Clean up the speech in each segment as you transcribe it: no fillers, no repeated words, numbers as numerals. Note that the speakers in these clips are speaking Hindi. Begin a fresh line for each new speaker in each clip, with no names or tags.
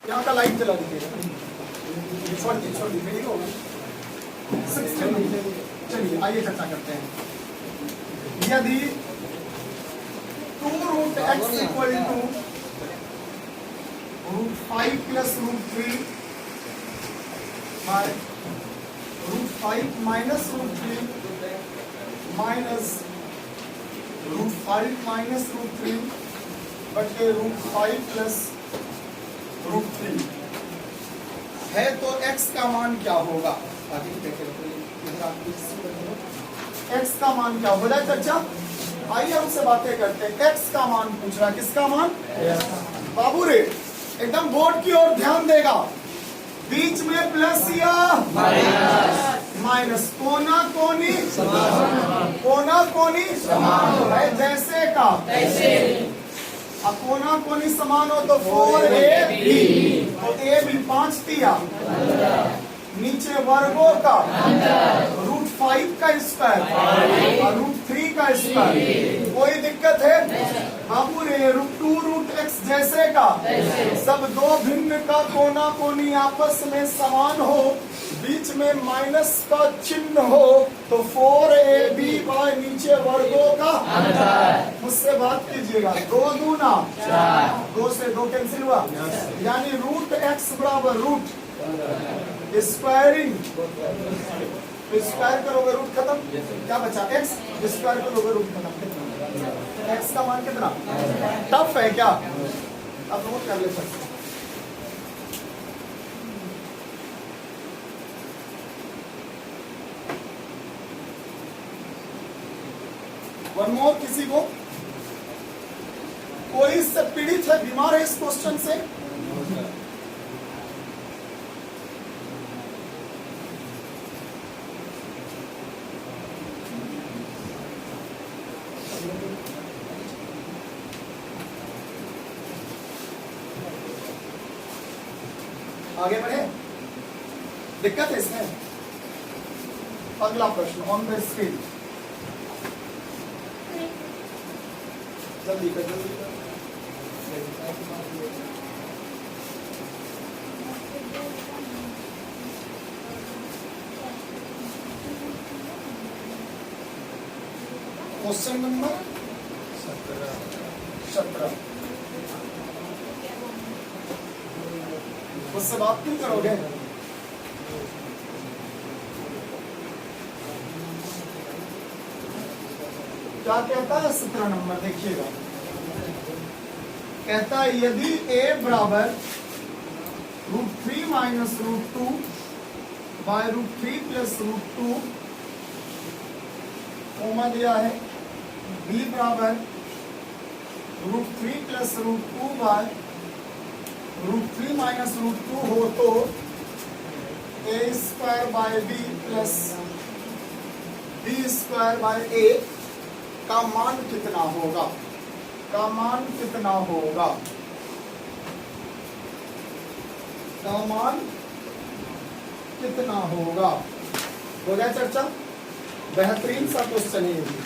यहाँ का लाइट जला दीजिएगा, छोड़ दी मेरी को 16। चलिए आइए चर्चा करते हैं। यदि 2√x equal to √5 plus √3 by √5 minus √3 minus √5 minus √3 बटे √5 प्लस √3 है तो x का मान क्या होगा? x का मान क्या हो जाए चर्चा? आइए हमसे बातें करते हैं। x का मान पूछ रहा, किसका मान? बाबू रे एकदम बोर्ड की ओर ध्यान देगा, बीच में प्लस या माइनस, कोना कोनी समान है, जैसे का तैसे। अब कोना कोनी समान हो तो 4AB, तो AB 5 दिया, नीचे वर्गों का √5 का स्क्वायर और √3 का स्क्वायर। कोई दिक्कत है बाबू रे? √2√x जैसे का सब दो भिन्न का कोना कोनी आपस में समान हो, बीच में माइनस का चिन्ह हो तो 4AB बाय नीचे वर्गों का। मुझसे बात कीजिएगा, 2 दूना 2 से 2 कैंसिल हुआ, यानी √x बराबर रूट स्क्वायरिंग, स्क्वायर करोगे रूट खत्म, क्या बचा? x स्क्वायर करोगे रूट खत्म। x का मान कितना? टफ है क्या? अब नोट कर ले सकते। वन मोर, किसी को कोई इससे पीड़ित है, बीमार है इस क्वेश्चन से? आगे बढ़े, दिक्कत है इसमें? अगला प्रश्न ऑन द स्क्रीन, जल्दी कर। Question number 17। उससे बात क्यों करोगे? क्या कहता है 17 नंबर? देखिएगा, कहता है यदि a बराबर √3 माइनस √2 बाय √3 प्लस √2 कोमा दिया है, b बराबर √3 प्लस √2 बाय √3 माइनस √2 हो तो a square by b plus b square by a का मान कितना होगा? का मान कितना होगा? का मान कितना होगा? हो गया चर्चा? बेहतरीन सा क्वेश्चन है ये भी।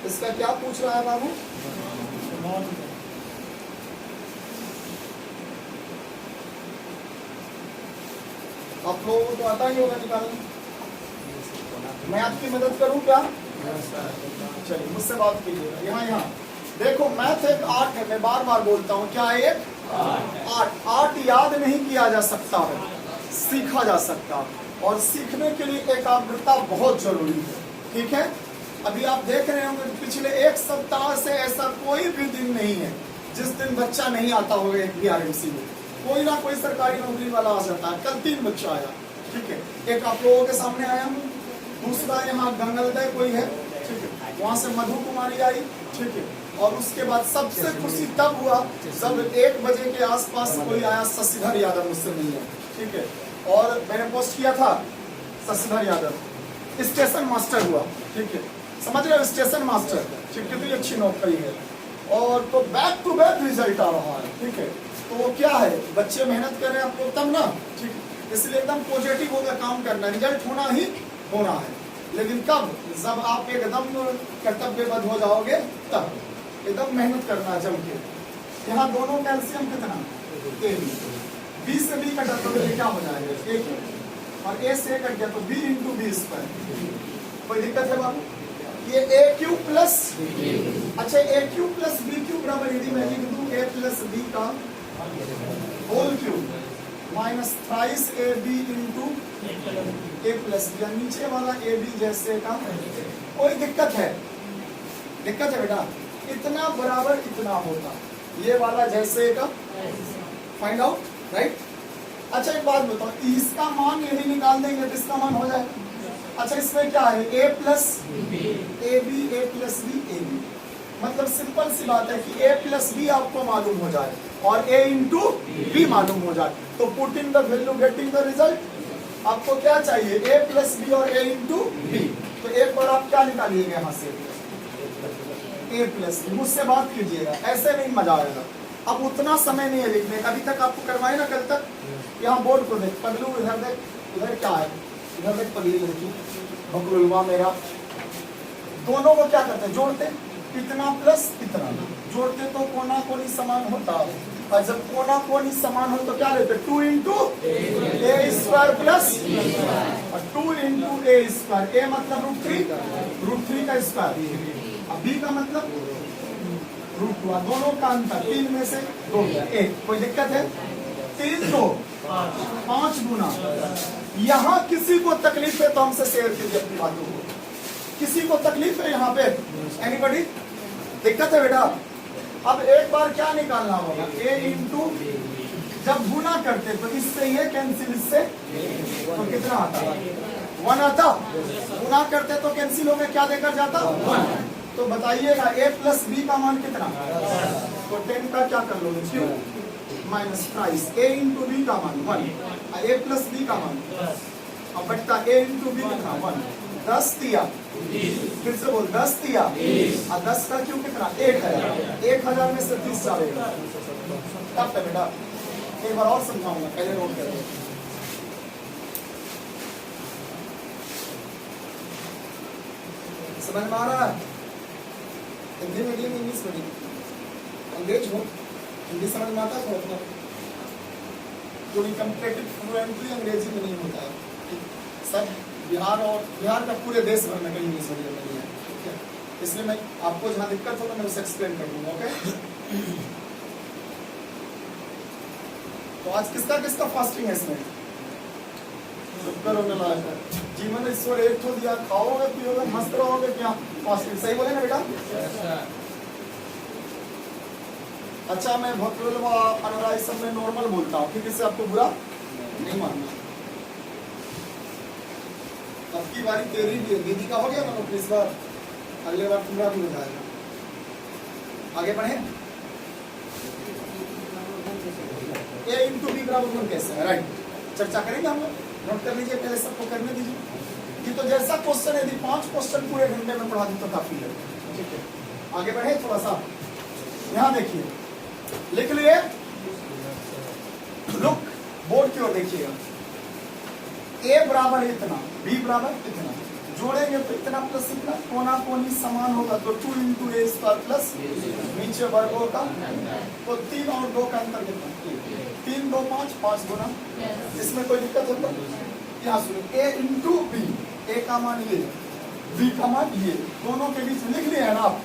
इसका क्या पूछ रहा है बाबू? आप लोगों को तो आता ही होगा निकालना। मैं आपकी मदद करूं क्या? चलिए मुझसे बात कीजिएगा। यहाँ देखो, मैथ एक आर्ट है, मैं बार बार बोलता हूँ, क्या एक आर्ट याद नहीं किया जा सकता है, सीखा जा सकता है, और सीखने के लिए एकाग्रता बहुत जरूरी है। ठीक है, अभी आप देख रहे होंगे पिछले 1 सप्ताह से ऐसा कोई भी दिन नहीं है जिस दिन बच्चा नहीं आता होगा BRMC में। कोई ना कोई सरकारी नौकरी वाला आ जाता है। कल 3 बच्चा आया, ठीक है, एक आप लोगों के सामने आया हूँ, दूसरा यहाँ गंगलदय कोई है, ठीक है, वहाँ से मधु कुमारी आई, ठीक है, और उसके बाद सबसे खुशी तब हुआ जब 1 बजे के आसपास कोई आया, शशिधर यादव मुझसे मिलने, ठीक है, और मैंने पोस्ट किया था शशिधर यादव स्टेशन मास्टर हुआ, ठीक है, समझ रहे हो, स्टेशन मास्टर, ठीक, कितनी अच्छी नौकरी है, और तो बैक टू बैक रिजल्ट आ रहा है, ठीक है, तो वो क्या है, बच्चे मेहनत कर रहे हैं, आप लोग तब ना, ठीक, इसलिए एकदम पॉजिटिव होकर काम करना, रिजल्ट होना ही होना है, लेकिन कब? जब आप एकदम कर्तव्यबद्ध हो जाओगे तब। एकदम मेहनत करना जम के। यहाँ दोनों कैल्शियम कितना ए बी से बी कटा तो क्या हो जाएगा ए क्यूब और ए से कट गया तो बी इंटू बी स्क्वायर। कोई दिक्कत है बाबू? ये ए क्यूब प्लस अच्छा A cube plus B cube बराबर यदि मैं लिख दूं ए प्लस बी का whole cube minus thrice A B into A plus B, नीचे वाला ए बी जैसे का। कोई दिक्कत है? दिक्कत है बेटा? इतना बराबर इतना होता, ये वाला जैसे का फाइंड आउट राइट। अच्छा एक बात बताओ, इसका मान यदि निकाल देंगे तो इसका मान हो जाएगा। अच्छा इसमें क्या है A plus A B A plus B A B, मतलब सिंपल सी बात है कि ए प्लस बी आपको मालूम हो जाए और ए इंटू बी मालूम हो जाए, तो put in the value getting the result. आपको क्या चाहिए? ए प्लस बी और ए इंटू बी। तो एक बार आप क्या निकालिएगा यहाँ से? ए प्लस बी। मुझसे बात कीजिएगा, ऐसे नहीं मजा आएगा। अब उतना समय नहीं है लिखने, अभी तक आपको करवाए ना कल तक। यहाँ बोर्ड को देख, पगलू इधर देख, इधर क्या है, इधर देख पगली लड़की बकरुलवा मेरा। दोनों को क्या करते हैं? जोड़ते, इतना प्लस इतना जोड़ते तो कोना कोनी समान होता, और जब कोना कोनी समान हो तो क्या लेते? 2 इंटू ए स्क्वायर प्लस और 2 इंटू ए स्क्वायर। ए मतलब √3 का स्क्वायर, अब बी का मतलब √2। दोनों का अंतर 3 में से 2 गया 1। कोई दिक्कत है? 3 2 5 गुना। यहाँ किसी को तकलीफ है तो हमसे शेयर कीजिए अपनी बातों को। किसी को तकलीफ है यहाँ पे? एनीबॉडी? दिक्कत है बेटा? अब एक बार क्या निकालना होगा? ए इंटू, जब गुना करते तो इससे ये कैंसिल, इससे तो कितना आता? 1 आता। गुना करते तो कैंसिल हो गया, क्या देकर जाता? 1। तो बताइएगा ए प्लस बी का मान कितना? तो 10 का क्या कर लोगे? क्यों माइनस प्राइस। ए इंटू बी का मान 1, ए प्लस बी का मान अब बचता ए इंटू बी कितना? 1। 10 दिया, फिर से बोल 10 दिया, और 10 का क्यों कितना? 1000। 1000 में से 30 जाएगा। तब तक बेटा एक बार और समझाऊंगा, पहले नोट करें। समझ में आ रहा है? हिंदी मीडियम इंग्लिश मीडियम, अंग्रेज हो, हिंदी समझ में आता है थोड़ा, थोड़ी कंप्लीटेड फ्लुएंटली अंग्रेजी में नहीं होता है सब। बिहार का पूरे देश भर में कहीं इंग्लिश मीडियम नहीं है, ठीक है? इसलिए मैं आपको जहाँ दिक्कत होगा मैं उसे एक्सप्लेन कर दूंगा। ओके, तो आज किसका किसका फास्टिंग है इसमें? जीवन ईश्वर एक तो दिया, खाओगे पियोगे मस्त रहोगे, क्या फास्टिंग? सही बोले ना बेटा? अच्छा मैं भक्तुलवा अनुराग सब में नॉर्मल बोलता हूँ, क्योंकि इससे आपको बुरा नहीं मानना। अब की बारी तेरी भी है, दीदी का हो गया ना इस बार, अगले बार तुम्हारा भी हो जाएगा। आगे बढ़े। ए इंटू बी बराबर 1 कैसे है? राइट, चर्चा करेंगे हम लोग। नोट कर लीजिए, पहले सबको करने दीजिए। ये तो जैसा क्वेश्चन है, यदि 5 क्वेश्चन पूरे घंटे में पढ़ा दी तो काफी है, ठीक है? आगे बढ़े थोड़ा सा। यहाँ देखिए, लिख लिए, लुक बोर्ड की ओर देखिएगा। ए बराबर इतना, बी बराबर इतना, जोड़ेंगे तो इतना प्लस इतना, कोना कोनी समान होगा तो 2 इंटू ए स्क्वायर प्लस नीचे वर्गों का, तो 3 और 2 का अंतर कितना? 3 2 5 5 गुना। इसमें कोई दिक्कत है? यहाँ सुनिए, ए इंटू बी, ए का मान ये, बी का मान ये, दोनों के बीच लिख लिया है ना आप?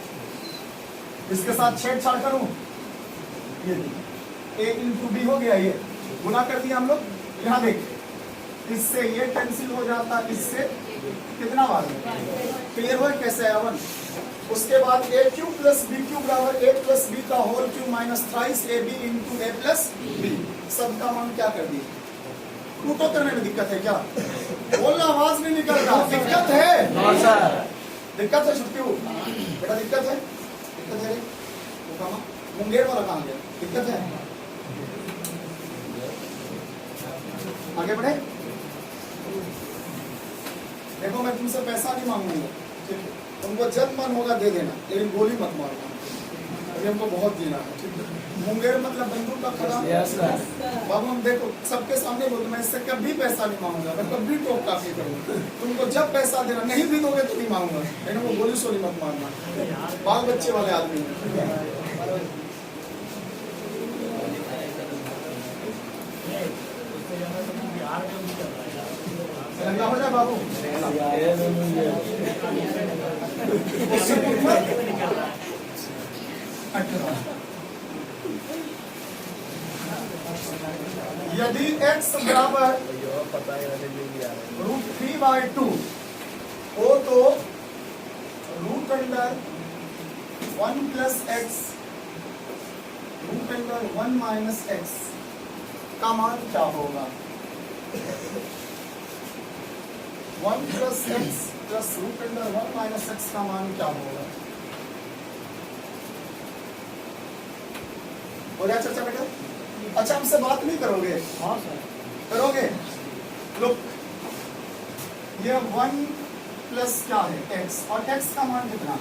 इसके साथ छेड़छाड़ करूं, ये ए इंटू बी हो गया, ये गुना कर दिया हम लोग। यहाँ देखिए, इससे ये कैंसिल हो जाता, इससे कितना बार क्लियर हुआ कैसे आया? 1। उसके बाद A cube plus B cube बराबर ए प्लस बी का whole cube minus thrice A B into A plus B. सबका मान क्या कर दिए? टूटो करने में दिक्कत है क्या? बोलना आवाज नहीं निकलता, दिक्कत है? दिक्कत है छुट्टी बेटा? दिक्कत है? दिक्कत है? मुंगेर वाला कहाँ गया? दिक्कत है? आगे बढ़े। देखो मैं तुमसे पैसा नहीं मांगूंगा, ठीक है? तुमको जब मन होगा दे देना, लेकिन गोली मत मारना। अभी हमको बहुत जीना है, ठीक है। मुंगेर मतलब बंदूक का खड़ा। बाबू हम देखो सबके सामने बोलते, मैं इससे कभी पैसा नहीं मांगूंगा, मैं कभी टोक काफी करूंगा, तुमको जब पैसा देना नहीं भी दोगे तो नहीं मांगूंगा, लेकिन वो गोली सोली मत मारना, बाल बच्चे वाले आदमी हो जाए बाबू। यदि x बराबर √3/2 हो तो √1 + x √1 - x का मान क्या होगा? 1 + x + √1 - x का मान क्या होगा? हो गया चर्चा बेटा? अच्छा हमसे बात नहीं करोगे? हाँ सर। करोगे? लुक, ये 1 प्लस क्या है? x, और x का मान कितना?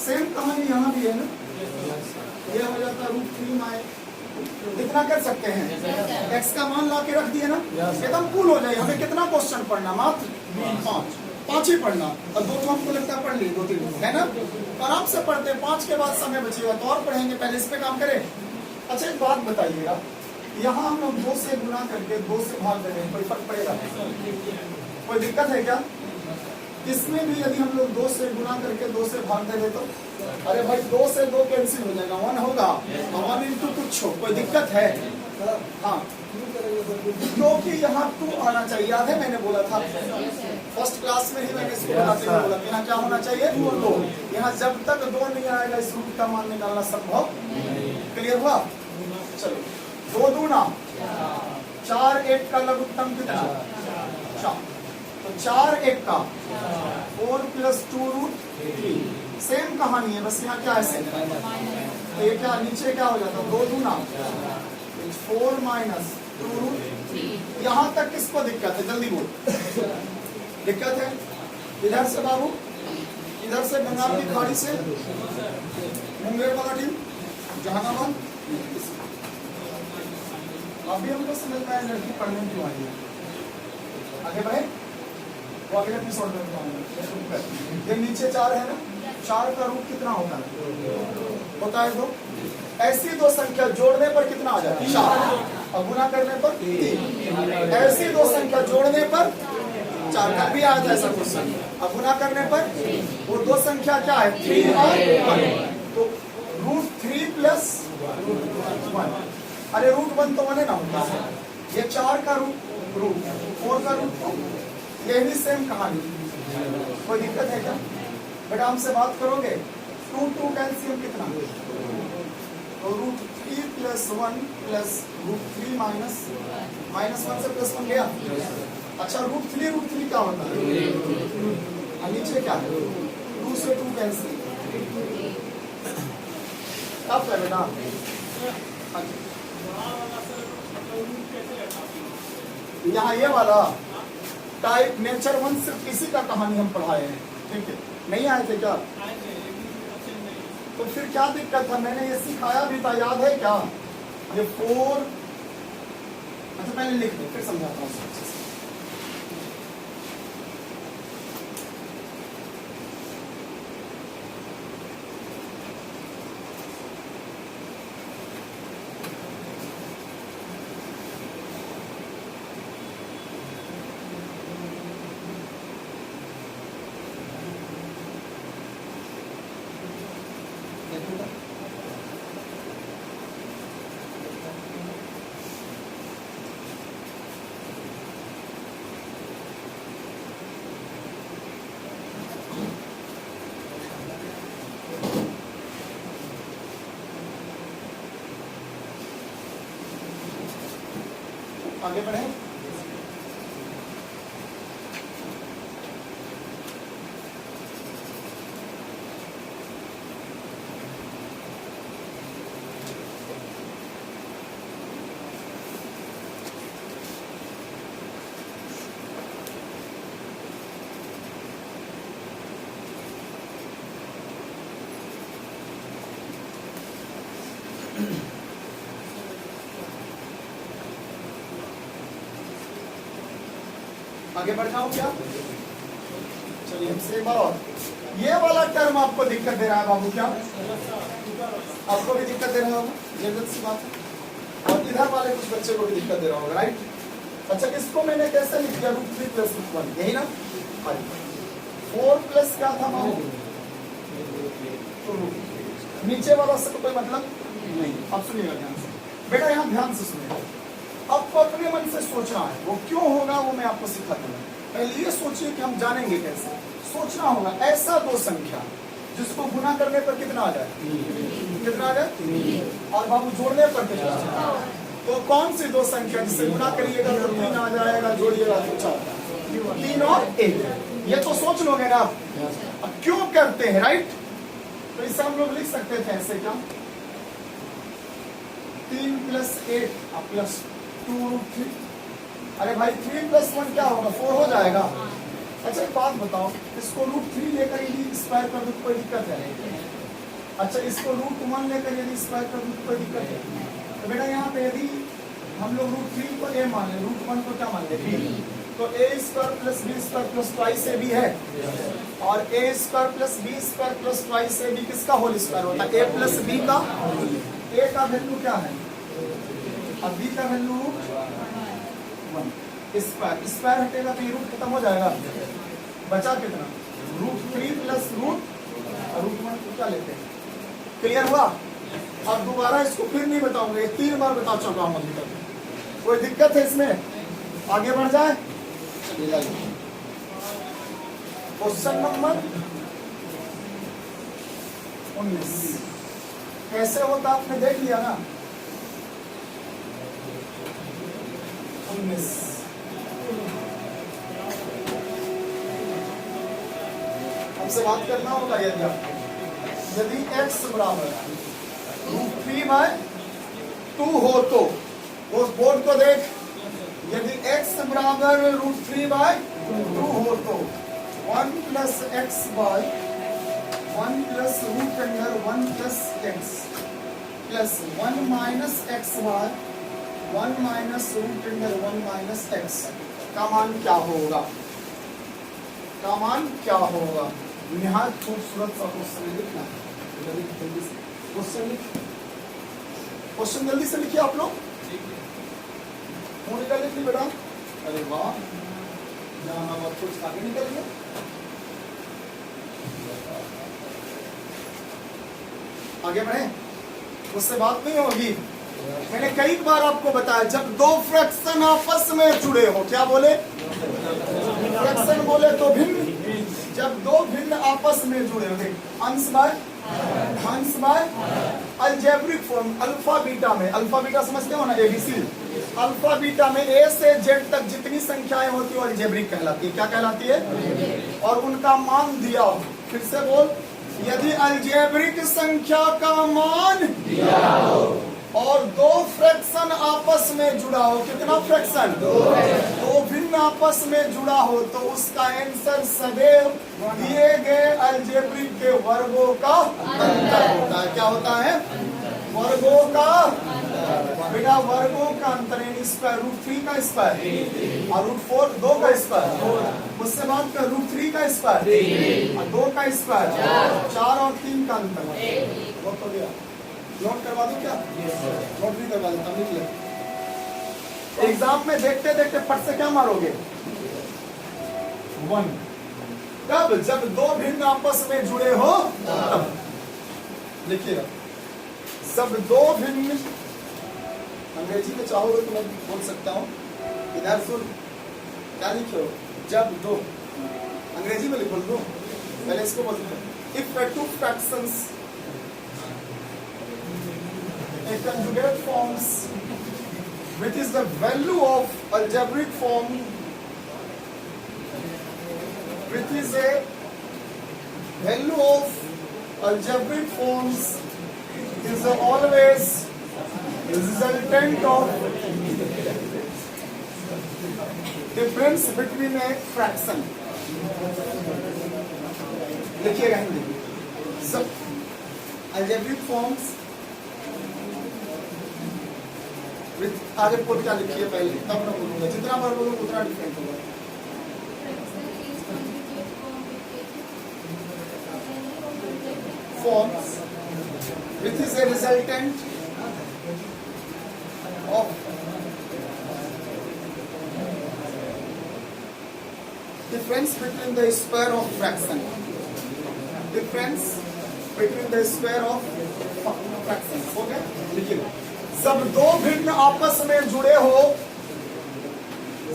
सेम कहानी यहाँ भी है ना, ये हो जाता है √3 इतना कर सकते हैं, x का मान ला के रख दिए ना, एकदम कूल हो जाए। हमें कितना क्वेश्चन पढ़ना? मात्र 5 ही पढ़ना, और 2 तो हमको लगता है पढ़ लिए, 2-3 है ना, आराम से पढ़ते हैं। 5 के बाद समय बचेगा तो और पढ़ेंगे, पहले इस पे काम करें। अच्छा एक बात बताइएगा, यहाँ हम लोग 2 से गुना करके 2 से भाग दे रहे हैं, कोई फर्क पड़ेगा? कोई दिक्कत है क्या? इसमें भी यदि हम लोग 2 से गुना करके 2 से भाग दे तो, अरे भाई 2 से 2 कैंसिल हो जाएगा, 1 होगा, 1 into कुछ हो, कोई दिक्कत है? हाँ, क्योंकि यहाँ 2 आना चाहिए। याद है मैंने बोला था फर्स्ट क्लास में ही, मैंने इसको बताते हुए बोला यहाँ क्या होना चाहिए? 2। यहाँ जब तक 2 नहीं आएगा इस रूट का मान निकालना संभव। क्लियर हुआ? चलो, 2 दूना 4, 1 का लघुत्तम कितना? 4, तो 4 1 का 4 + 2 √3। सेम कहानी है, बस यहाँ क्या है सेम, तो ये क्या नीचे क्या हो जाता है? 2 दूना 4 - 2 √3। यहाँ तक किसको दिक्कत है? जल्दी बोल, दिक्कत है? इधर से बाबू, इधर से बंगाल की खाड़ी से मुंगेर वाला टीम, जहानाबाद। अभी हमको समझ में आया लड़की पढ़ने क्यों आई है। आगे बढ़े, वो अगले एपिसोड में बताऊंगा। ये नीचे 4 है ना, 4 का रूट कितना होता है? होता है 2। ऐसी 2 संख्या जोड़ने पर कितना आ जाता है? 4, और गुना करने पर 3। ऐसी 2 संख्या जोड़ने पर 4 का भी आया था ऐसा क्वेश्चन, अब गुना करने पर वो 2 संख्या क्या है? 3 और 1, तो √3 + 1। अरे √1 तो 1 है ना होता है, ये 4 का रूट 4 का रूट, ये भी सेम कहानी। कोई दिक्कत है क्या बेटा? हमसे बात करोगे? 2 कैल्शियम कितना? तो √3 + 1 + √3 -1 से +1 गया। अच्छा √3 क्या होता है? नीचे क्या है? 2 से 2 कैंसिल। अब है बेटा, यहाँ ये वाला टाइप नेचर 1 सिर्फ इसी का कहानी हम पढ़ाए हैं, ठीक है? नहीं आए थे क्या? तो फिर क्या दिक्कत था? मैंने ये सिखाया भी था, याद है क्या? ये 4, अच्छा पहले लिख दो फिर समझाता हूँ। आगे बढ़े। आगे बढ़ जाओ क्या? चलिए हमसे एक बार और, ये वाला टर्म आपको दिक्कत दे रहा है बाबू, क्या आपको भी दिक्कत दे रहा होगा, जरूरत सी बात है, और इधर वाले कुछ बच्चे को भी दिक्कत दे रहा होगा, राइट? अच्छा, इसको मैंने कैसे लिख दिया? √3 + √1, यही ना? 4 प्लस क्या था बाबू? नीचे वाला से कोई मतलब नहीं। अब सुनिएगा ध्यान से बेटा, यहाँ ध्यान से सुनिएगा। आपको अपने मन से सोचना है, वो क्यों होगा वो मैं आपको सिखाता हूँ। पहले ये सोचिए कि हम जानेंगे कैसे। सोचना होगा ऐसा दो संख्या जिसको गुना करने पर कितना आ जाए, कितना आ जाए, और बाबू जोड़ने पर कितना, तो कौन सी दो संख्या जिससे गुना करिएगा तो 3 आ जाएगा, जोड़िएगा तो 4, 3 और 1। ये तो सोच लोगे ना आप। अब क्यों करते हैं, राइट? तो इसे हम लोग लिख सकते थे ऐसे, क्या 3 + 8 + 2√3। अरे भाई 3 + 1 क्या होगा, 4 हो जाएगा। अच्छा एक बात बताओ, इसको √3 लेकर यदि स्क्वायर कर दो तो कोई दिक्कत है? अच्छा, इसको √1 लेकर यदि स्क्वायर कर दो तो कोई दिक्कत है? तो बेटा यहाँ पे यदि हम लोग √3 को a मान ले, √1 को क्या मान ले, b, तो a² + b² + twice ab है, और a² + b² + twice ab किसका होल स्क्वायर होता है? a + b का। a का वैल्यू क्या है, अब b का वैल्यू √1, स्क्वायर हटेगा तो ये रूट खत्म हो जाएगा, बचा कितना, √3 + √1 क्या लेते हैं? क्लियर हुआ? अब दोबारा इसको फिर नहीं बताऊंगा, ये 3 बार बता चुका हूं अभी तक। कोई दिक्कत है इसमें? आगे बढ़ जाए। क्वेश्चन नंबर 19 कैसे होता आपने देख लिया ना। 19 हमसे बात करना होगा, यदि x बराबर √3/2 हो तो उस बोर्ड को देख, यदि x बराबर √3/2 हो तो 1 + x/1 + √1 + x + 1 - x/1 - √1 - x का मान क्या होगा? का मान क्या होगा? निहायत खूबसूरत सा क्वेश्चन लिखना, जल्दी से क्वेश्चन जल्दी से लिखिए आप लोग। मुंह निकाल लिखिए बेटा। अरे वाह, जहाँ बहुत कुछ आगे निकल गया। आगे बढ़े, उससे बात नहीं होगी। मैंने कई बार आपको बताया, जब दो फ्रैक्शन आपस में जुड़े हो, क्या बोले? फ्रैक्शन बोले तो भिन्न। जब दो भिन्न आपस में जुड़े हो, अंश by algebraic form, alpha beta में, अल्फा बीटा समझते हो ना, ABC, अल्फा बीटा में A से Z तक जितनी संख्याएं होती है वो अलजेब्रिक कहलाती है। क्या कहलाती है? और उनका मान दिया हो। फिर से बोल, यदि अलजेब्रिक संख्या का मान दिया हो और दो फ्रैक्शन आपस में जुड़ा हो, कितना फ्रैक्शन? दो भिन्न आपस में जुड़ा हो, तो उसका आंसर सदैव दिए गए अलजेब्रिक के वर्गों का अंतर होता है। क्या होता है? वर्गों का। बेटा वर्गों का अंतर, यानी स्क्वायर √3 का स्क्वायर और √4 2 का स्क्वायर, मुझसे बात कर, √3 का स्क्वायर और 2 का स्क्वायर, 4 और 3 का अंतर। बहुत हो गया, नोट करवा दूं क्या? नोट भी करवा देता हूं, लिख ले। एग्जाम में देखते देखते फट से क्या मारोगे? 1। कब? जब दो भिन्न आपस में जुड़े हो तब। लिखिएगा, जब दो भिन्न, अंग्रेजी में चाहोगे तो मैं बोल सकता हूँ, इधर सुन, क्या लिखे हो? जब दो, अंग्रेजी में लिखो दो, पहले इसको बोलते हैं, if two fractions a conjugate forms which is the value of algebraic form, which is a value of algebraic forms is always resultant of difference between a fraction. लिखिएगा हिंदी, algebraic forms आगे कोड क्या लिखिए पहले, तब मैं बोलूंगा। जितना बार बोलूंगा उतना डिफरेंट होगा। Forms which is a resultant of difference between the square of fraction. Difference between the square of fraction. Okay? लिखिए। जब दो भिन्न आपस में जुड़े हो,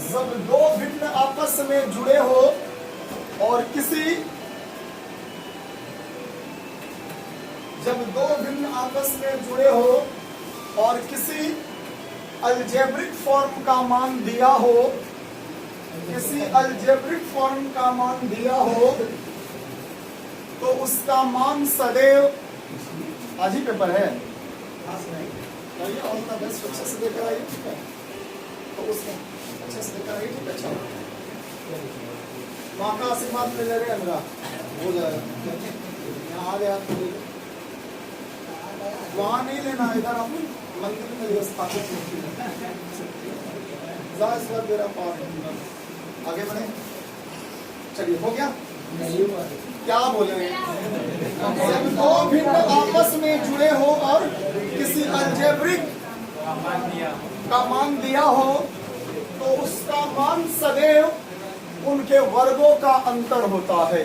जब दो भिन्न आपस में जुड़े हो और किसी, जब दो भिन्न आपस में जुड़े हो और किसी अलजेब्रिक फॉर्म का मान दिया हो, किसी अलजेब्रिक फॉर्म का मान दिया हो, तो उसका मान सदैव, आज ही पेपर है, ऑल द बेस्ट, अच्छे से देकर आइए, ठीक है? तो उसको अच्छे से देकर आइए, ठीक है? अच्छा, माँ का आशीर्वाद ले रहे हैं, हो जाएगा। यहाँ आ गया तो वहाँ नहीं लेना, इधर आप मंदिर में व्यवस्था मेरा पार। आगे बढ़े, चलिए, हो गया? क्या बोले? जब दो भिन्न आपस में जुड़े हो और किसी अलजेब्रिक का मान दिया हो, तो उसका मान सदैव उनके वर्गों का अंतर होता है।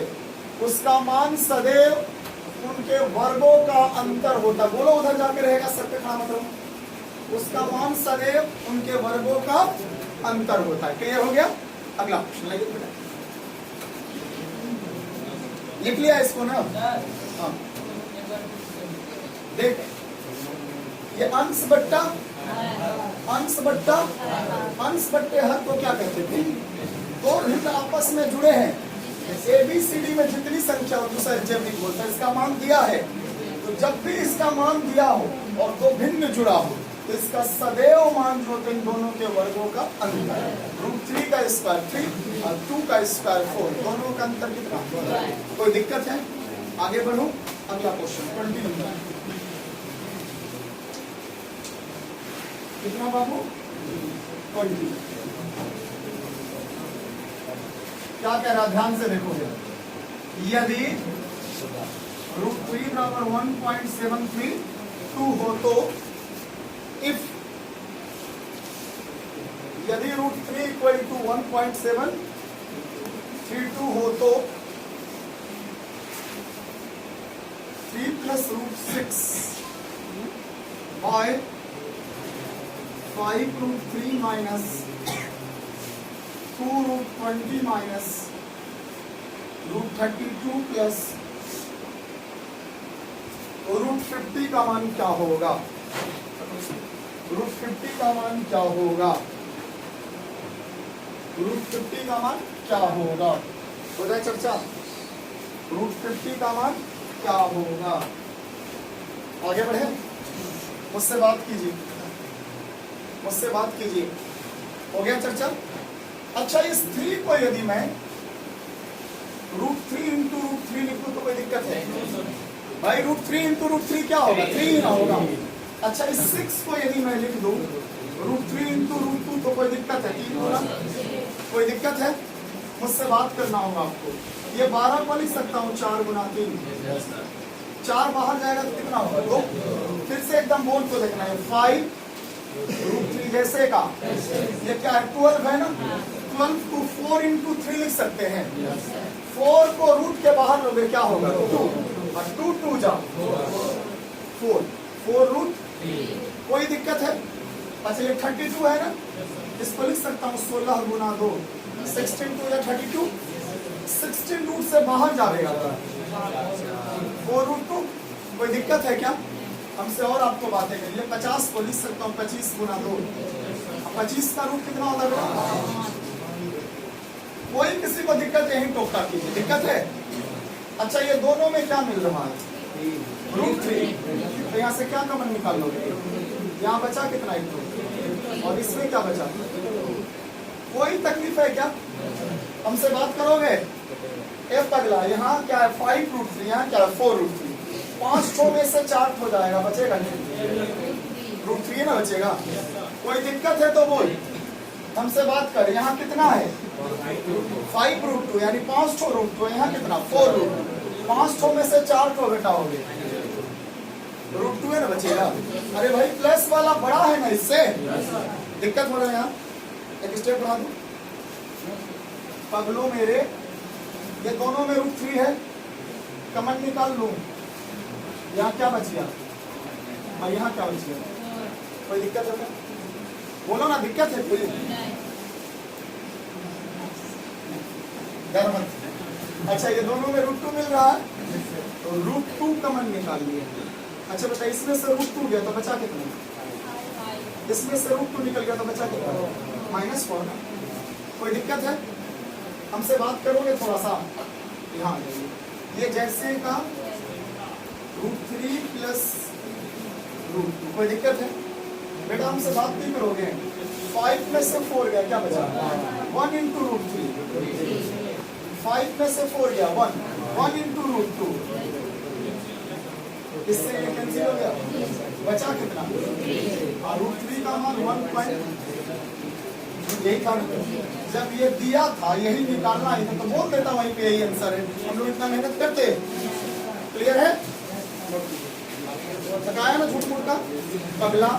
उसका मान सदैव उनके वर्गों का अंतर होता। बोलो, उधर जाके रहेगा सर पे खड़ा मतलब। उसका मान सदैव उनके वर्गों का अंतर होता है। क्लियर हो गया? अगला क्वेश्चन लाइए बेटा, लिख लिया इसको ना? हाँ, देख, ये अंश बट्टा, अंश बट्टा, अंश बट्टे हर को क्या कहते थे? दो भिन्न आपस में जुड़े हैं, ABCD में जितनी संख्या होती है अलजेब्रिक बोलते हैं। इसका मान दिया है, तो जब भी इसका मान दिया हो और दो भिन्न जुड़ा हो, तो इसका सदैव मान जो इन दोनों के वर्गों का अंतर है। √3 का स्क्वायर 3 और 2 का स्क्वायर 4, दोनों का अंतर कितना? कोई दिक्कत है? आगे बढ़ो, अगला क्वेश्चन 20 नंबर। कितना बाबू? 20। क्या कह रहा, ध्यान से देखोगे। यदि √3 बराबर 1.732 हो तो इफ, यदि √3 इक्वल टू 1.732 हो तो 3 plus √6 by 5√3 minus 2√20 minus √32 plus √50 का मान क्या होगा? √50 का मान क्या होगा? √50 का मान क्या होगा? हो जाए चर्चा। √50 का मान क्या होगा? आगे बढ़े, मुझसे बात कीजिए, मुझसे बात कीजिए। हो गया चर्चा? अच्छा, इस 3 को यदि मैं √3 इंटू √3 लिखूं तो कोई दिक्कत है भाई? √3 इंटू √3 क्या होगा? 3 ही ना होगा। अच्छा, इस 6 को यदि मैं लिख दूं √3 इंटू √2 तो कोई दिक्कत है? 3 होगा। कोई दिक्कत है? मुझसे बात करना होगा आपको। ये 12 को लिख सकता हूँ 4 गुना 3, 4 बाहर जाएगा तो कितना होगा? 2। फिर से एकदम बोल तो देखना है, 5 √3 जैसे का, ये क्या है? 12 है ना? 12 को 4 इंटू 3 लिख सकते हैं। 4 को रूट के बाहर लोगे क्या होगा? 2, और 2 2 जा 4, 4 √3। कोई दिक्कत है? अच्छा, ये 32 है ना, इसको लिख सकता हूँ 16 गुना 2, 16 2 या 32, 16 रूट से बाहर जाएगा 4 √2। कोई दिक्कत है क्या? हमसे और आपको बातें करिए। 50 को लिख सकता हूँ 25 गुना 2, 25 का रूट कितना होता है? कोई किसी को दिक्कत यही टोका कीजिए, दिक्कत है? अच्छा, ये दोनों में क्या मिल रहा है? √3। तो यहाँ से क्या कॉमन निकाल लोगे? यहाँ बचा कितना? 1, और इसमें क्या बचा? कोई तकलीफ है क्या? हमसे बात करोगे? F अगला, यहाँ क्या है? 5 √3, यहाँ क्या है? 4 √3। 5 में से 4 हो जाएगा, बचेगा नहीं? √3 ना बचेगा। कोई दिक्कत है तो बोल, हमसे बात कर। यहाँ कितना है 5√2 यानी 5 ठो रूट 2, यहाँ कितना 4√2, 5 ठो में से 4 ठो घटाओगे √2 है ना बचेगा। अरे भाई प्लस वाला बड़ा है ना, इससे दिक्कत हो रहा है। यहाँ एक स्टेप बढ़ा दो पगलो मेरे, ये दोनों में √3 है, कमन निकाल लूं, यहाँ क्या बच गया और यहाँ क्या बच गया, कोई दिक्कत है क्या? बोलो ना, दिक्कत है कोई? डर मत। अच्छा ये दोनों में √2 मिल रहा है तो √2 कमन निकाल लिए। अच्छा बेटा इसमें से √2 गया तो बचा कितना, इसमें से √2 निकल गया तो बचा कितना, -4 ना। कोई दिक्कत है? हमसे बात करोगे थोड़ा सा यहाँ, ये जैसे का √3 प्लस √2, कोई दिक्कत है? बेटा हमसे बात नहीं करोगे। 5 में से 4 गया, क्या बचा 1 इंटू √3, 5 में से 4 गया 1 इंटू √2, इससे ये कैंसिल हो गया, बचा कितना √3 का मान 1. यही था जब ये दिया था, यही निकालना ही था तो बोल देता वहीं पे यही आंसर है। हम लोग इतना मेहनत करते। क्लियर है? थकाया ना झूठ मूठ का पगला।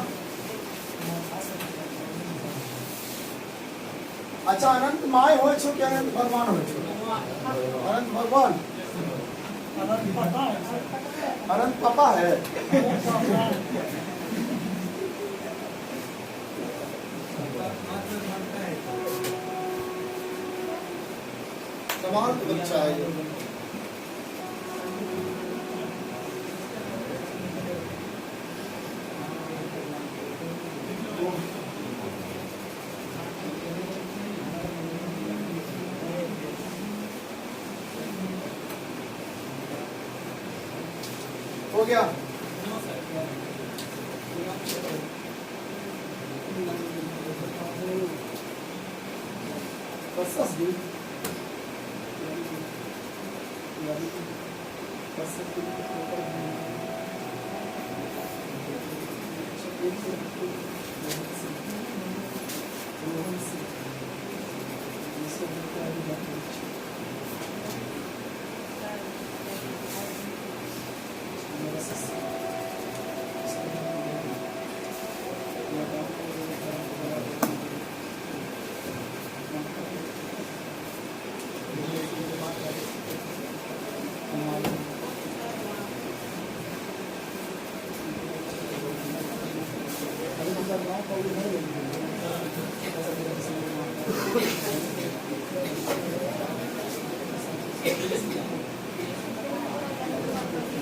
अच्छा अनंत माय हो छो क्या अनंत भगवान हो छो? अनंत भगवान, अनंत पापा है। कमाल बच्चा है ये। हो गया?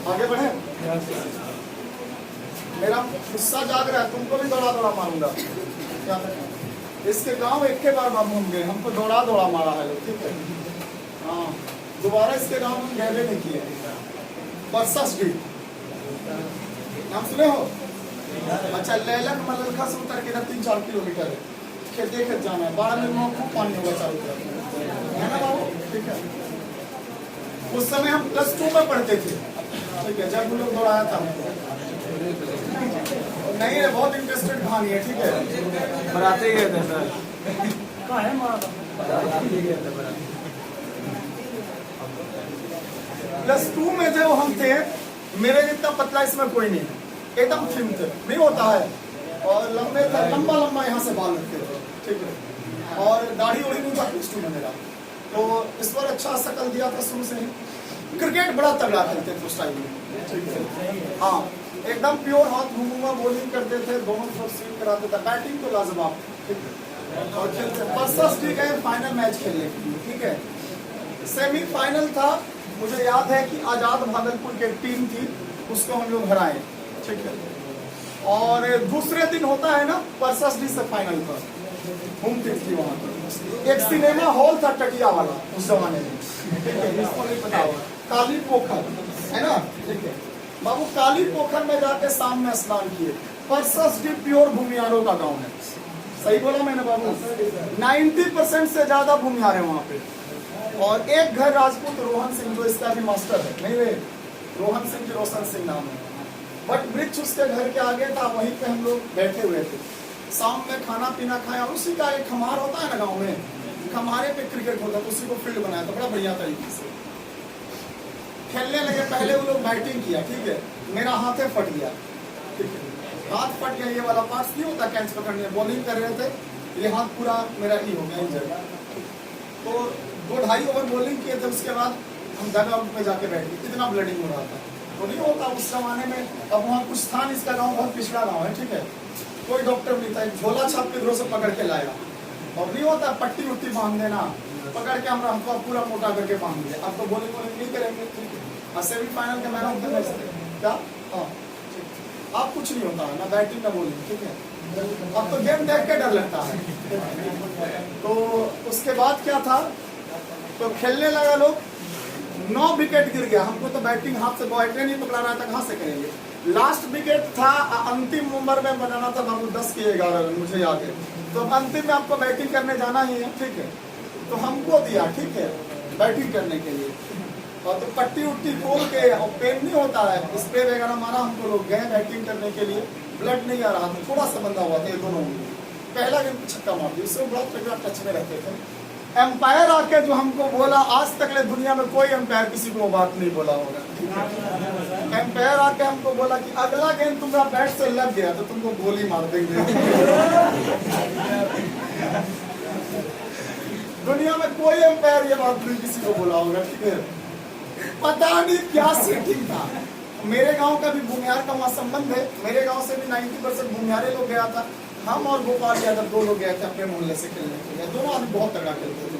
आगे बढ़े? मेरा गुस्सा जाग रहा है, तुमको भी दौड़ा दौड़ा मारूंगा। क्या इसके गांव एक के बार बाबू हम गए, हमको दौड़ा दौड़ा मारा है लोग, ठीक है? हाँ दोबारा इसके गांव में गहरे नहीं किए। बरसा स्ट्रीट नाम सुने हो? अच्छा लैलक मललखा से उतर के 3-4 किलोमीटर है, खेते खेत जाना है, 12 मिनट में खूब पानी होगा चारों तरफ, है ना बाबू? ठीक है। उस समय हम +2 में पढ़ते थे, ठीक है, जब लोग दौड़ाया था हमको। नहीं है, बहुत इंटरेस्टेड कहानी है, ठीक है?
बराते गए थे सर,
+2 में जब हम थे, मेरे जितना पतला इसमें कोई नहीं, एकदम थिन थे, नहीं होता है, और लंबे थे, लंबा लंबा यहाँ से बाल रखते थे, ठीक है? और दाढ़ी उड़ी नहीं था +2 में मेरा, तो इस पर अच्छा शकल दिया था शुरू से ही। क्रिकेट बड़ा तगड़ा खेलते थे उस टाइम में, ठीक है? हाँ एकदम प्योर हाथ घूमूंगा, बॉलिंग करते थे, दोनों तरफ स्विंग कराते थे, बैटिंग तो लाजवाब, ठीक है? और खेलते परसों ठीक है, फाइनल मैच खेलने के लिए, ठीक है? सेमीफाइनल था, मुझे याद है कि आजाद भागलपुर की टीम थी, उसको हम लोग हराए, ठीक है? और दूसरे दिन होता है ना परसस डी से फाइनल का, घूम थी वहां पर। एक सिनेमा हॉल था टटिया वाला उस जमाने में, ठीक है? इसको नहीं पता होगा, काली पोखर है ना, ठीक है बाबू? काली पोखर में जाके शाम में स्नान किए। परसस डी प्योर भूमियारों का गाँव है, सही बोला मैंने बाबू? 90% से ज्यादा भूमियार है वहाँ पे। और एक घर राजपूत रोहन सिंह, जो इसका भी मास्टर है, नहीं वे रोहन सिंह रोशन सिंह नाम है, बट वृक्ष उसके घर के आगे था, वहीं पे हम लोग बैठे हुए थे। शाम में खाना पीना खाया, उसी का एक खमार होता है ना गाँव में, खमारे पे क्रिकेट होता है, उसी को फील्ड बनाया था बड़ा बढ़िया तरीके से। खेलने लगे, पहले वो लोग बैटिंग किया, ठीक है, मेरा हाथ फट गया, ठीक है, हाथ फट गया, ये वाला पार्ट नहीं होता कैच पकड़ने, बॉलिंग कर रहे थे, ये हाथ पूरा मेरा ही हो गया इंजर। तो 2-2.5 ओवर बॉलिंग किए थे, उसके बाद हम डगआउट में जाके बैठ गए, इतना ब्लडिंग हो रहा था। तो नहीं होता उस जमाने में, अब वहाँ कुछ था नहीं, इसका गाँव बहुत पिछड़ा गाँव है, ठीक है, कोई डॉक्टर नहीं था, एक झोला छाप के इधरों से पकड़ के लाया, और नहीं होता पट्टी उट्टी बांध देना, पकड़ के हम हमको पूरा मोटा करके बांध दिया, अब तो बॉलिंग नहीं करेंगे, ठीक है। सेमीफाइनल के मैन ऑफ द मैच क्या, हाँ, आप कुछ नहीं होता है ना बैटिंग ना बॉलिंग, ठीक है, अब तो गेम देख के डर लगता है। तो उसके बाद क्या था, तो खेलने लगा लोग, 9 विकेट गिर गया, हमको तो बैटिंग हाथ से बैट नहीं पकड़ा रहा था, कहाँ से करेंगे। लास्ट विकेट था, अंतिम ओवर में बनाना था बाबू 10 के 11 मुझे याद है, तो अंतिम में आपको बैटिंग करने जाना ही है, ठीक है, तो हमको दिया, ठीक है, बैटिंग करने के लिए, और तो पट्टी उट्टी खोल के, और पेन नहीं होता है, स्प्रे वगैरह मारा, हमको लोग गए बैटिंग करने के लिए, ब्लड नहीं आ रहा था, थोड़ा सा बंदा हुआ था, ये दोनों पहला गेम छक्का मार दिया, उससे बड़ा टच में रहते थे। एम्पायर आके जो हमको बोला, आज तक ले दुनिया में कोई एम्पायर किसी को बात नहीं बोला होगा। एम्पायर आके हमको बोला कि अगला गेम तुम्हारा बैट से लग गया तो तुमको गोली मार देंगे। दुनिया में कोई एम्पायर ये बात नहीं किसी को बोला होगा, ठीक है, पता नहीं क्या सेटिंग था। मेरे गांव का भी भूमिहार का वहाँ संबंध है, मेरे गांव से भी 90% भूमिहारे लोग गया था, हम और गोपाल यादव 2 लोग गए थे अपने मोहल्ले से खेलने के लिए, दोनों आदमी बहुत तगड़ा खेलते थे।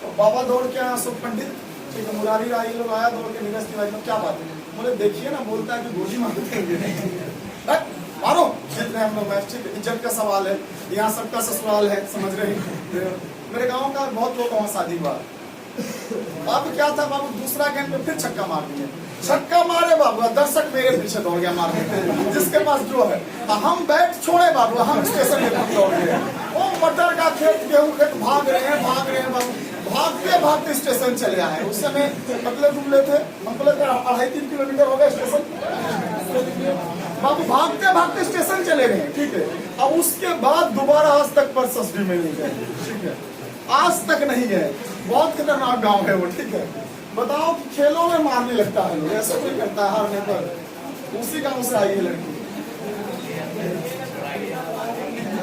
तो बाबा दौड़ के आया, अशोक पंडित, ठीक है, मुरारी राय लोग आया दौड़ के, नीरज तिवारी में क्या बात है, बोले देखिए ना, बोलता है कि गोली मार देंगे, मारो, जीत रहे हम लोग मैच, ठीक है, इज्जत का सवाल है, यहाँ सबका ससुराल है, समझ रहे हैं। मेरे गाँव का बहुत लोग वहाँ शादी हुआ। अब क्या था बाबू, दूसरा गेम में फिर छक्का मार दिए, छक्का मारे बाबू, दर्शक मेरे पीछे दौड़ गया मारने, जिसके पास जो है, हम बैट छोड़े बाबू, हम स्टेशन के पास दौड़ गए, वो मटर का खेत, गेहूं खेत, भाग रहे हैं बाबू, भागते भागते स्टेशन चले आए। उस समय पतले दुबले थे, हमको लगता है 2.5-3 किलोमीटर हो गया स्टेशन, बाबू भागते भागते स्टेशन चले गए, ठीक है। अब उसके बाद दोबारा आज तक परसस्डी में नहीं गए, ठीक है, आज तक नहीं गए, बहुत खतरनाक गांव है वो, ठीक है। बताओ कि खेलों में मारने लगता है लोग, ऐसा कोई करता है हारने पर, उसी गांव से आई है लड़की।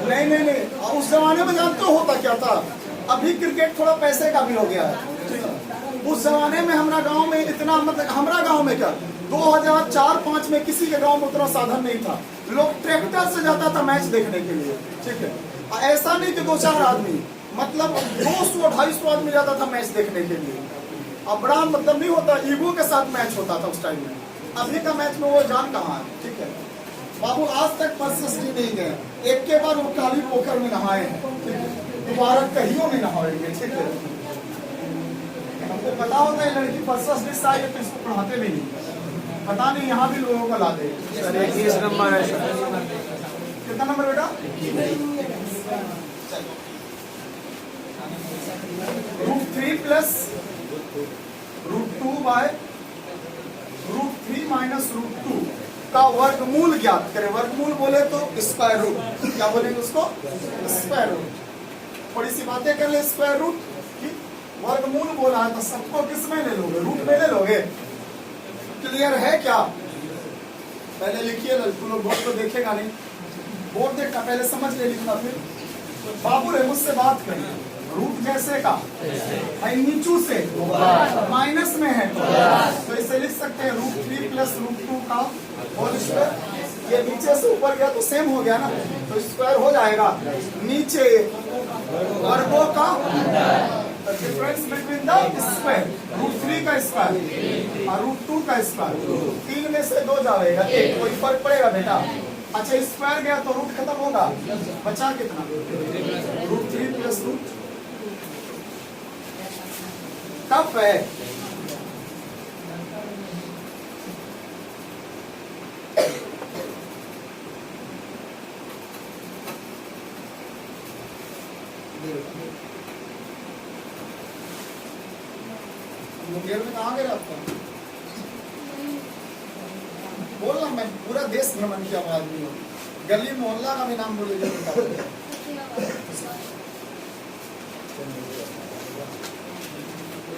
नहीं, उस जमाने में जानते हो होता क्या था, अभी क्रिकेट थोड़ा पैसे का भी हो गया है, उस जमाने में हमारा गांव में इतना, मतलब हमारा गांव में क्या 2004-5 में किसी के गांव में उतना साधन नहीं था, लोग ट्रैक्टर से जाता था मैच देखने के लिए, ठीक है, ऐसा नहीं कि 2-4 आदमी, मतलब 200-250 आदमी जाता था मैच देखने के लिए। अब बड़ा मतलब नहीं होता, ईगो के साथ मैच होता था उस टाइम में, अभी का मैच में वो जान कहाँ है, ठीक है। बाबू आज तक परसस्डी नहीं गए, एक के बाद वो काली पोखर में नहाए हैं, ठीक है, दोबारा कहीं नहीं नहाएंगे, ठीक है। हमको पता होता है लड़की परसस्डी से आई है तो इसको पढ़ाते भी नहीं, पता नहीं यहाँ भी लोगों को लाते।
21 नंबर है,
कितना नंबर बेटा, √3 प्लस √2 बाय √3 माइनस √2 का वर्गमूल ज्ञात करें। वर्गमूल बोले तो स्क्वायर रूट, क्या बोलेंगे उसको, स्क्वायर रूट। थोड़ी सी बातें कर ले, स्क्वायर रूट की वर्गमूल बोला है तो सबको किसमें ले लोगे, रूट में ले लोगे, क्लियर है क्या। पहले लिखिए, तुम लोग बोर्ड को देखेगा नहीं, बोर्ड देखना पहले समझ ले, लिखना फिर। बाबू रे मुझसे बात करिए, रूट जैसे का नीचू से माइनस में है तो इसे लिख सकते हैं √3 प्लस √2 का होल स्क्वायर। ये नीचे से ऊपर गया तो सेम हो गया ना, तो स्क्वायर हो जाएगा, नीचे वर्गों का डिफरेंस बिटवीन द स्क्वायर, √3 का स्क्वायर और √2 का स्क्वायर, 3 में से 2 जाएगा 1, कोई फर्क पड़ेगा बेटा। अच्छा स्क्वायर गया तो रूट खत्म होगा, बचा कितना, √3 प्लस √2 टफ है। मुंगेर में कहाँ गए आपका, बोलना, मैं पूरा देश भ्रमण किया आदमी हूँ, गली मोहल्ला का भी नाम बोलिए।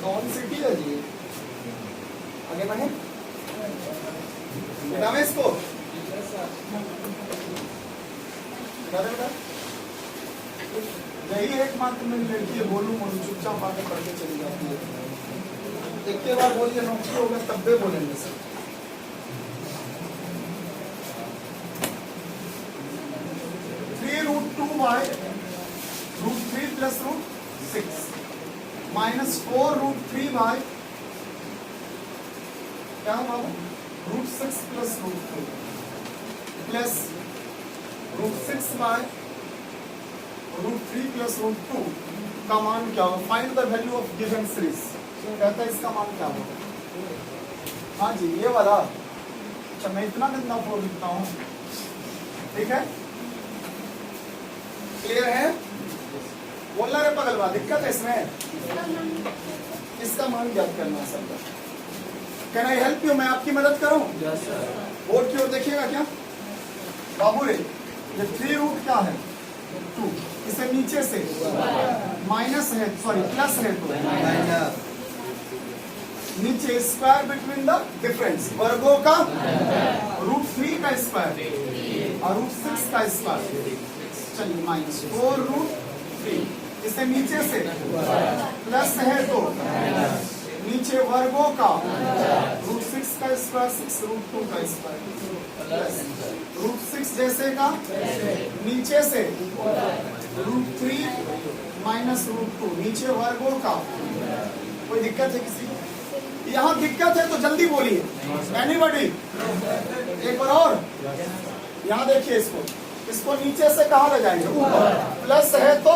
कौन सिटी है जी? आगे बढ़े नाम है इसको यही एकमात्र मेरी लड़की है, बोलूं बोलूं चुपचाप आगे पढ़ के चली जाती है। एक के बाद बोलिए नौकरी होगा तब भी बोलेंगे सर। √2/√3 + √6 -4√3/ क्या होगा √6 + √2 प्लस √6/√3 + √2 का मान क्या होगा? Find the value of given series. कहता है इसका मान क्या होगा? हाँ जी ये वाला। अच्छा मैं इतना गंदा फोड़ लिखता हूँ, ठीक है, क्लियर है? बोलना रे पगलवा, दिक्कत है इसमें। इसका मान ज्ञात करना है सबका। Can I help you? मैं आपकी मदद करूं? बोर्ड की ओर देखिएगा क्या बाबू रे? ये 3 क्या है 2, इसे नीचे से माइनस है, सॉरी प्लस है तो नीचे स्क्वायर बिटवीन द डिफरेंस, वर्गों का √3 का स्क्वायर और √6 का स्क्वायर। चलिए -4√3, इसे नीचे से प्लस है तो नीचे वर्गों का √6 का स्क्वायर 6√2 का स्क्वायर प्लस √6 जैसे का नीचे से √3 -√2 नीचे वर्गों का। कोई दिक्कत है किसी को? यहाँ दिक्कत है तो जल्दी बोलिए। एनीबॉडी? एक बार और यहाँ देखिए इसको नीचे से कहाँ ले जाएंगे? ऊपर। प्लस है तो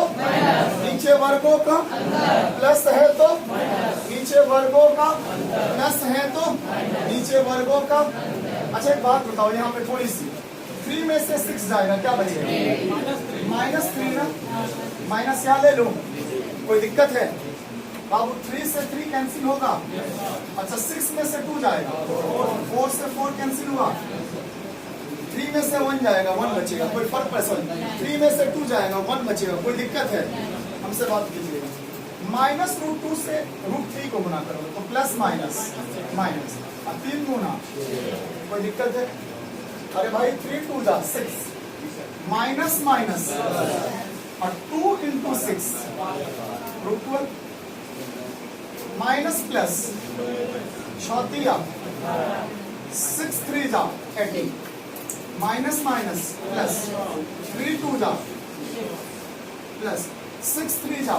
नीचे वर्गों का, प्लस है तो नीचे वर्गों का, प्लस है तो नीचे वर्गों का। अच्छा एक बात बताओ यहाँ पे थोड़ी सी, 3 में से 6 जाएगा, क्या बचेगा? -3 ना, माइनस यहाँ ले लो। कोई दिक्कत है बाबू? 3 से 3 कैंसिल होगा। अच्छा 6 में से 2 जाएगा, 4 से 4 कैंसिल हुआ, 3 में से 1 जाएगा, 1 बचेगा। कोई फर्क पड़े? सॉरी 3 में से 2 जाएगा, 1 बचेगा। कोई दिक्कत है? हमसे बात कीजिएगा। -√2 से √3 को गुना करोगे तो प्लस माइनस माइनस 3 गुना। कोई दिक्कत है? अरे भाई 3 2 जा 6 माइनस माइनस और 2 × 6 √12 माइनस प्लस 6 6 3 जा 18 माइनस माइनस प्लस 3 2 जा प्लस 6 3 जा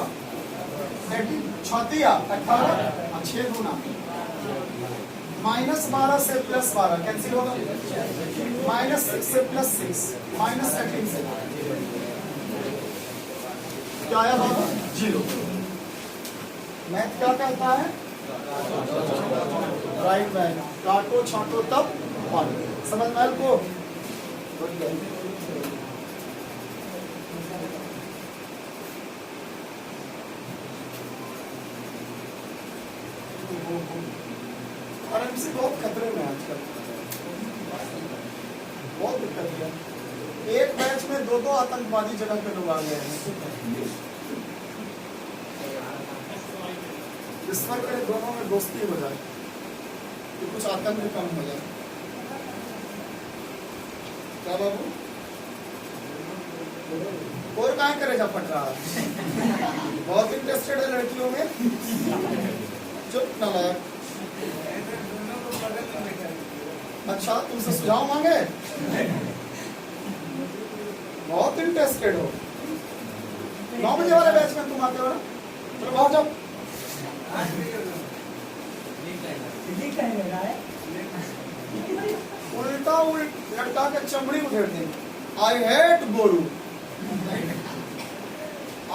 18 18 6 गुना -12 से +12 कैंसिल होगा, -6 से +6 -18 से क्या आया बाबा? 0। मैथ क्या कहता है? राइट बैक, काटो छाटो तब पाटो। समझ में को? आरएमसी बहुत खतरे में आजकल, बहुत दिक्कत है। एक बैच में 2-2 आतंकवादी जगह पे लोग आ गए हैं। इस पर करे दोनों में दोस्ती हो जाए कि कुछ आतंक कम हो जाए। क्या बाबू? और कहाँ करे जा पट रहा है? बहुत इंटरेस्टेड है लड़कियों में। चुप ना लगा। अच्छा तुमसे सुझाव मांगे? बहुत इंटरेस्टेड हो। 9 बजे वाले बैच में तुम आते हो ना? चलो बाहर जाओ। उल्टा लड़का के चमड़ी उधेड़ देंगे। आई हेट गोरू,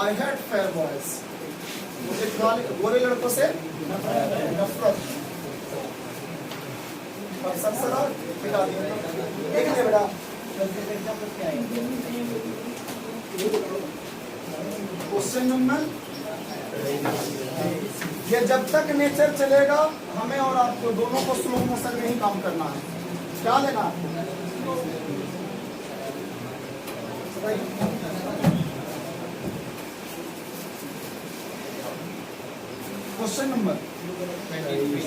आई हेट फेयर बॉयज। मुझे गोरे लड़कों से नफरत। सरसरा मिटा दिया। एक बेटा क्वेश्चन नंबर, ये जब तक नेचर चलेगा हमें और आपको दोनों को स्लो मोशन में ही काम करना है। क्या लेना आपको? Question number 23।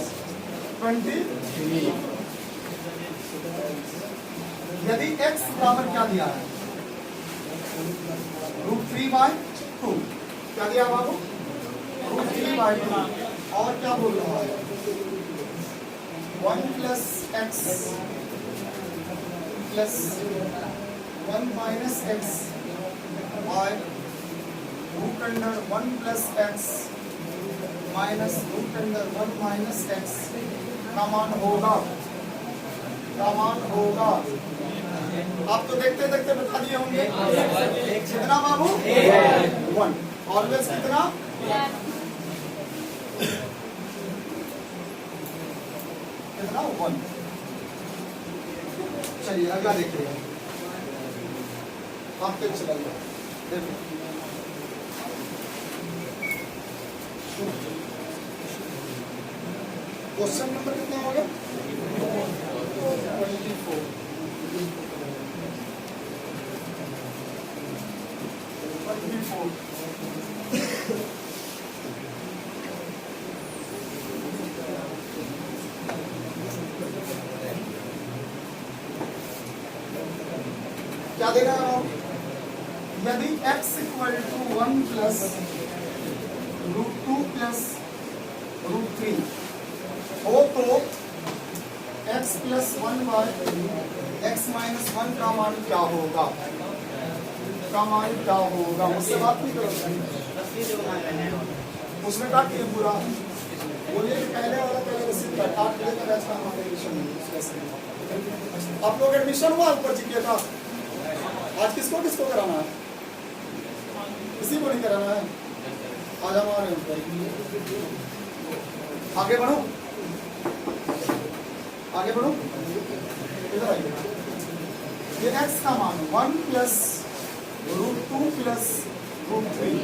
यदि x बराबर क्या दिया है, √3/2। क्या दिया बाबू? √3/2। और क्या बोल रहा है? 1 + x + 1 - x by √1 + x minus √1 - x का मान होगा। आप तो देखते देखते बता दिए होंगे। कितना बाबू? 1। ऑलवेज कितना? कितना? 1। चलिए अगला देखिए। आपके चलिए देखो, क्वेश्चन नंबर कितना हो गया? 24। क्या देना है? यदि x = 1 + √2 + √3 हो तो x + 1/x - 1 का मान क्या होगा? मुझसे बात नहीं करो, उसने काट दिया पूरा। बोलिए कि पहले वाला पहले रिसीव कर काट दिया तो ऐसा हमारे एडमिशन नहीं। आप लोग एडमिशन हुआ ऊपर जीके का? आज किसको किसको कराना है? किसी को नहीं कराना है? आज हमारे ऊपर। आगे बढ़ो, इधर आइए। ये x का मान 1 + √2 + √3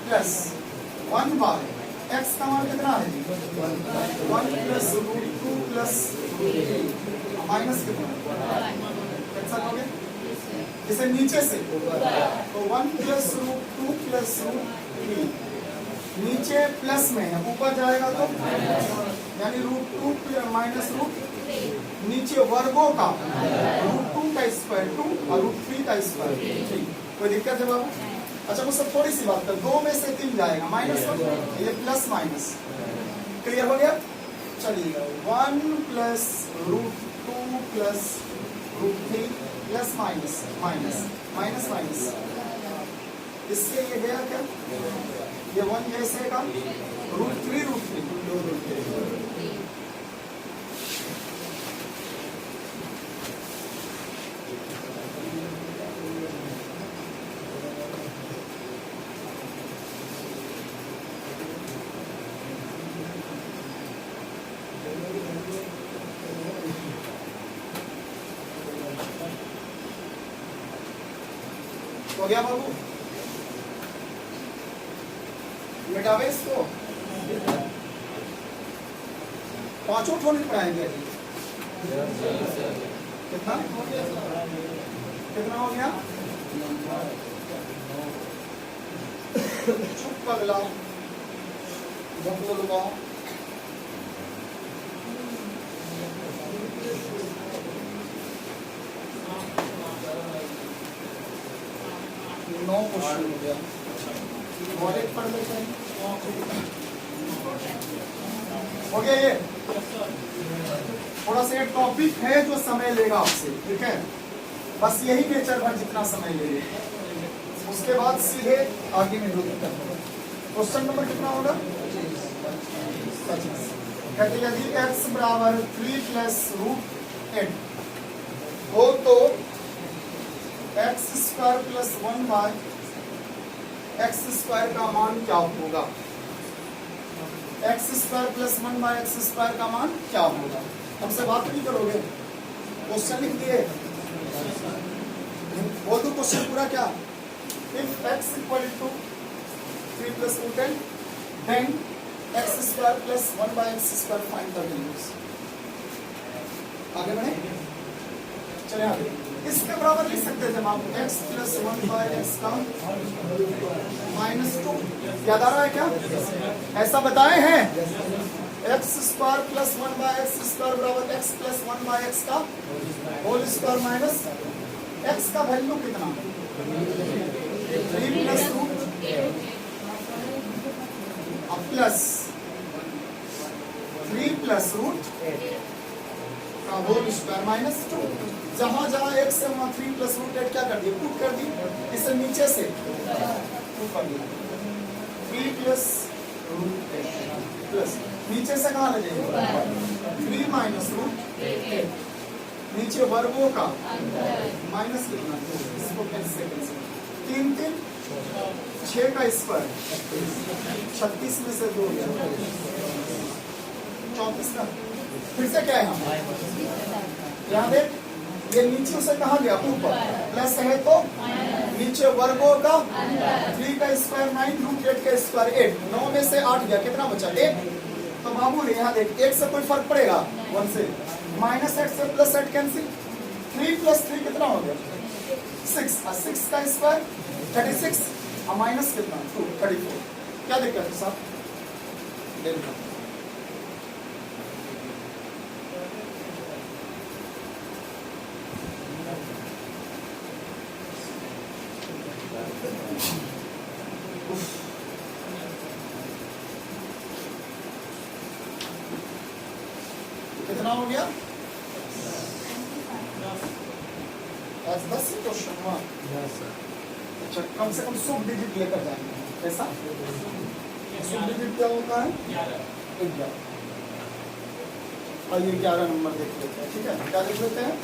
+ 1/x का मान कितना है? 1 + √2 + √3 माइनस कितना? कैसा करोगे? इसे नीचे से तो 1 + √2 + √3 नीचे प्लस में है, ऊपर जाएगा तो यानी √2 - नीचे वर्गों का √2 का स्क्वायर 2 और √3 का स्क्वायर 3। कोई दिक्कत है बाबू? अच्छा मुझसे थोड़ी सी बात कर, 2 में से 3 जाएगा माइनस, ये प्लस माइनस क्लियर हो गया। चलिए 1 + √2 + √3 प्लस माइनस इससे ये गया क्या? ये 1 जैसे का √3 हो गया बाबू? मिटावे इसको। पांचों ठोने पढ़ाएंगे। कितना हो गया? चुप पगला बोलूंगा। क्वेश्चन हो गया। और एक पढ़ लेते हैं। हो गया ये? थोड़ा सा टॉपिक है जो समय लेगा आपसे, ठीक है? बस यही नेचर भर जितना समय लेगा, उसके बाद सीधे आगे में क्वेश्चन नंबर कितना होगा? 25। कहते यदि x = 3 + √8 हो तो x² + 1/x² का मान क्या होगा? x² + 1/x² का मान क्या होगा? हमसे बात नहीं करोगे? क्वेश्चन लिख दिए, बोल दो क्वेश्चन पूरा क्या? If x = 3 + √10 then x² + 1/x² find the values. आगे बढ़े। चले आगे, इसके बराबर लिख सकते थे आप x प्लस 1/x का -2। याद आ रहा है क्या? ऐसा बताए हैं x square plus 1/x square बराबर x प्लस 1/x का होल स्क्वायर माइनस x का वैल्यू कितना 3 plus root plus 3 plus root का होल स्क्वायर माइनस 2। जहां जहां x से वहां 3 प्लस रूट 8 क्या कर दिया, पुट कर दी, इसे नीचे से 2 कर दिया 3 प्लस रूट 8 प्लस नीचे से कहां ले जाएंगे 3 माइनस रूट 8 नीचे वर्गों का माइनस कितना, इसको कैंसिल 3 3 6 का स्क्वायर 36 में से 2 34 का, फिर से क्या है हम यहाँ देख, ये नीचे उसे कहा गया ऊपर, प्लस है तो नीचे वर्गों का 3 का स्क्वायर 9 रूट 8 का स्क्वायर 8, 9 में से 8 गया, कितना बचा 1। तो बाबू यहाँ देख 1 से कोई फर्क पड़ेगा 1 से, माइनस 8 से प्लस 8 कैंसिल, 3 प्लस 3 कितना हो गया 6, 6 का स्क्वायर 36 और माइनस कितना 2 34। क्या दिक्कत है साहब? कितना हो गया? आज 10 ही क्वेश्चन हुआ। अच्छा, कम से कम 100 डिजिट लेकर जाएंगे, ऐसा 100 डिजिट क्या होता है 11। और ये 11 नंबर देख लेते हैं, ठीक है? क्या देख लेते हैं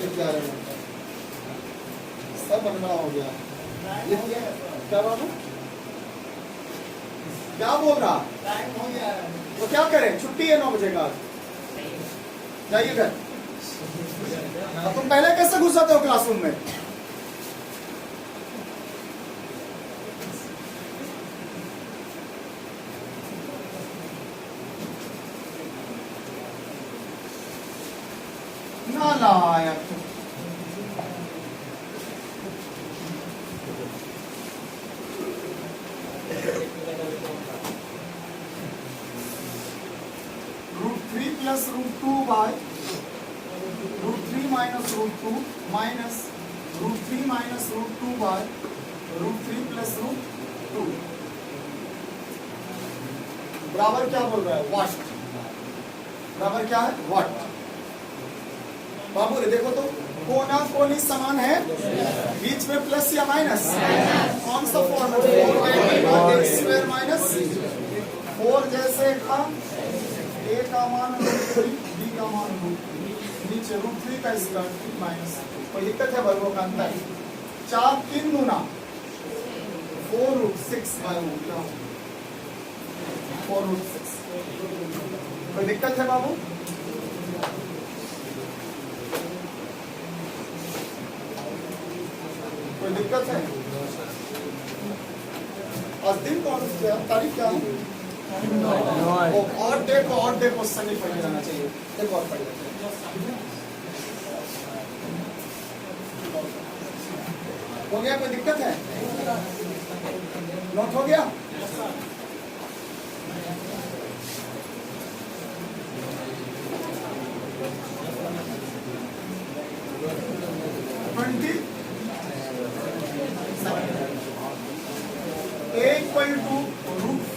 11 नंबर, सब बनना हो गया। क्या बात है, क्या बोल रहा, टाइम हो गया तो क्या करें, छुट्टी है 9 बजे का, जाइए घर। तुम पहले कैसे घुस जाते हो क्लासरूम में? नालायक। √3 plus √2 by √3 minus √2 minus √3 minus √2 by √3 plus √2 बराबर क्या बोल रहा है वाट, बराबर क्या है वाट। बाबू रे देखो तो कोना कोनी समान है, बीच में प्लस या माइनस, कौन सा फॉर्म 4 माइनस 4 जैसे का a का मान √3 b का मान √3 नीचे √3 का स्क्वायर 3 माइनस, कोई दिक्कत है वर्गों का अंतर, 4 3 गुना 4√6 बाय 4√6, कोई दिक्कत है बाबू? कोई दिक्कत है? आज दिन कौन सा तारीख क्या है? और डे क्वेश्चन ही पढ़ जाना चाहिए, एक और पढ़ लेते हैं। हो गया, कोई दिक्कत है? नोट हो गया?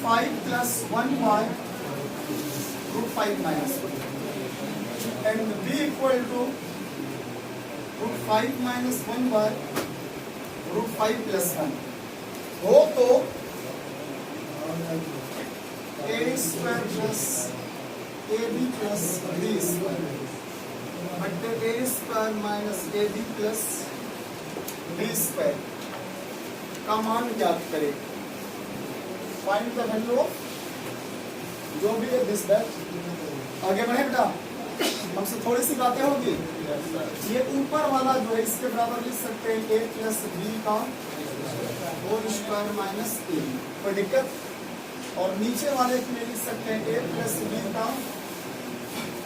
√5 plus 1 by √5 minus 1 and b equal to √5 minus 1 by √5 plus 1 हो तो a square plus ab plus b square बटे a square minus ab plus b square का मान ज्ञात करें। फाइंड द वैल्यू ऑफ जो भी है दिस दैट। आगे बढ़े बेटा, हमसे थोड़ी सी बातें होगी। ये ऊपर वाला जो है इसके बराबर लिख सकते हैं a प्लस बी का होल स्क्वायर माइनस ए, कोई दिक्कत? और नीचे वाले के लिए लिख सकते हैं a प्लस बी का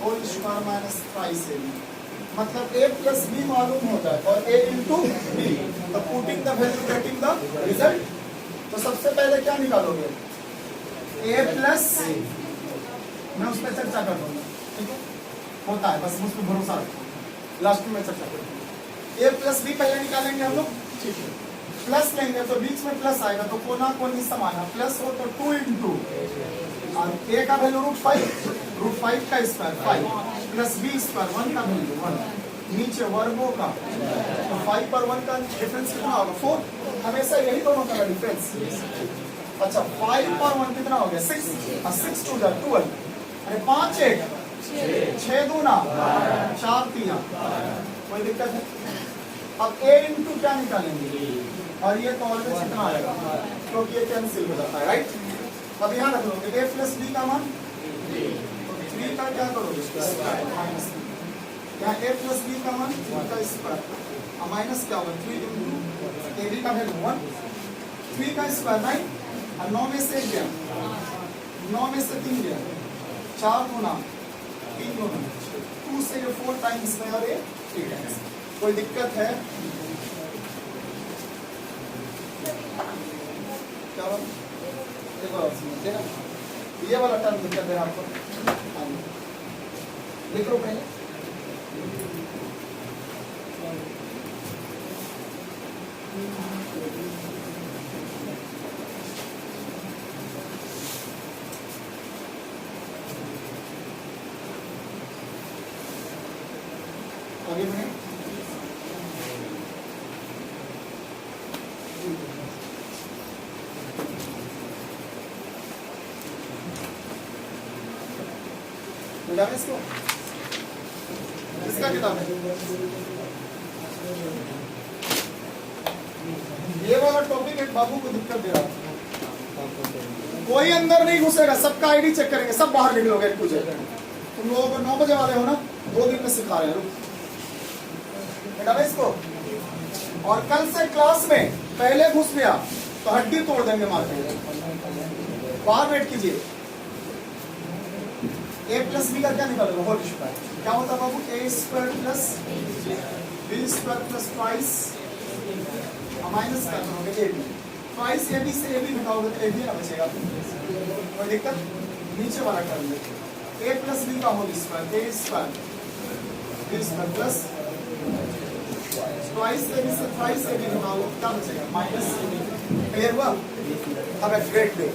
होल स्क्वायर माइनस ट्वाइस ए, मतलब a प्लस बी मालूम होता है और a इंटू बी, तो putting the value getting the result. तो सबसे पहले क्या निकालोगे, a प्लस, मैं उस पर चर्चा कर दूंगा, ठीक है, होता है, बस मुझ पर भरोसा रखो, लास्ट में चर्चा करूंगा। a प्लस बी पहले निकालेंगे हम लोग, ठीक है, प्लस लेंगे तो बीच में प्लस आएगा, तो कोना कोनी समान है, प्लस हो तो 2 इंटू और a का वैल्यू √5 का स्क्वायर 5 प्लस b स्क्वायर 1 का वैल्यू 1, नीचे वर्गों का, तो 5 पर 1 का डिफरेंस कितना होगा 4, हमेशा यही दोनों का डिफरेंस। अच्छा 5 पर 1 कितना हो गया 6 और 6 टू 12, अरे 5 1 6 दूना 4 3, कोई दिक्कत है। अब a इंटू क्या निकालेंगे, और ये तो ऑलवेज कितना आएगा, क्योंकि ये कैंसिल हो जाता है, राइट। अब यहाँ रख लोगे a प्लस बी का मान, तो 3 का क्या करोगे माइनस, यहाँ a प्लस बी का मान 3 का स्क्वायर माइनस क्या होगा 3 इंटू a बी का वैल्यू 1, 3 का स्क्वायर 9 और 9 में से 1 गया, 9 में से 3 गया, 4 गुना 3 गुना 2 से ये 4 टाइम्स में और ये 3 टाइम्स। कोई दिक्कत है क्या बात? एक बार समझते ना, ये वाला टर्म दिक्कत है आपको, लिख लो पहले। आगे बढ़े, इसको इसका किताब है, ये वाला टॉपिक एक बाबू को दिक्कत दे रहा है, कोई अंदर नहीं घुसेगा, सबका आईडी चेक करेंगे, सब बाहर निकलोगे कुछ। तुम लोगों को 9 बजे वाले हो ना, 2 दिन में सिखा रहे हैं, बेटा इसको। और कल से क्लास में पहले घुस गया तो हड्डी तोड़ देंगे मार के, बाहर वेट कीजिए। a प्लस बी का क्या निकालोगे होल स्क्वायर, क्या होता है बाबू, a square plus b square plus twice minus क्या करोगे a b, twice a b से a b घटाओगे तो a b ना बचेगा, कोई दिक्कत। नीचे वाला कर लेते a प्लस b का whole square, a square b square plus twice a b से ट्वाइस a b घटाओगे क्या बचेगा माइनस a b। क्लियर हुआ? अब ग्रेट डे,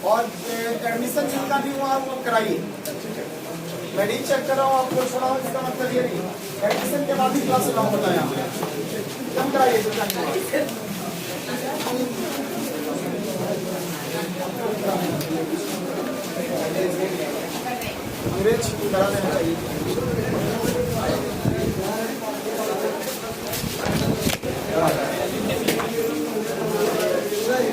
और एडमिशन जिनका नहीं हुआ वो कराइए, मैं नहीं चेक कर रहा हूँ आपको छोड़ा हूँ, इसका मतलब ये नहीं, एडमिशन के बाद ही क्लास लॉन्ग होता है यहाँ, कम कराइए जो अंग्रेज करा देना चाहिए।